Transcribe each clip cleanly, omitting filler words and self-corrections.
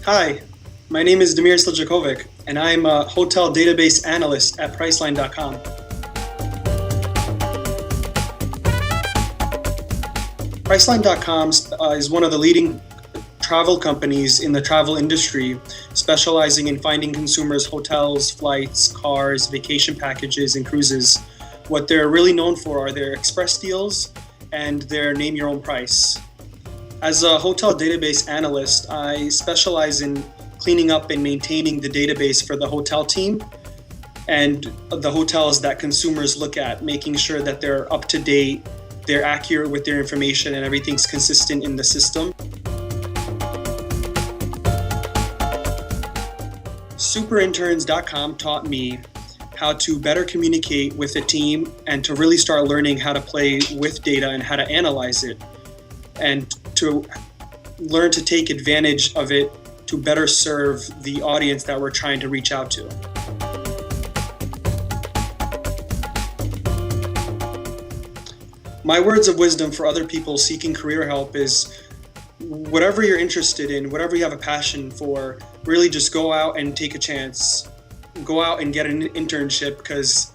Hi, my name is Damir and I'm a hotel database analyst at Priceline.com. Priceline.com is one of the leading travel companies in the travel industry, specializing in finding consumers hotels, flights, cars, vacation packages, and cruises. What they're really known for are their express deals and their name your own price. As a hotel database analyst, I specialize in cleaning up and maintaining the database for the hotel team and the hotels that consumers look at, making sure that they're up to date, they're accurate with their information, and everything's consistent in the system. SuperInterns.com taught me how to better communicate with a team and to really start learning how to play with data and how to analyze it, and to learn to take advantage of it to better serve the audience that we're trying to reach out to. My words of wisdom for other people seeking career help is whatever you're interested in, whatever you have a passion for, really just go out and take a chance. Go out and get an internship, because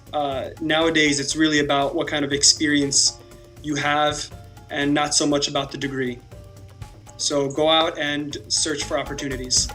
nowadays it's really about what kind of experience you have and not so much about the degree. So go out and search for opportunities.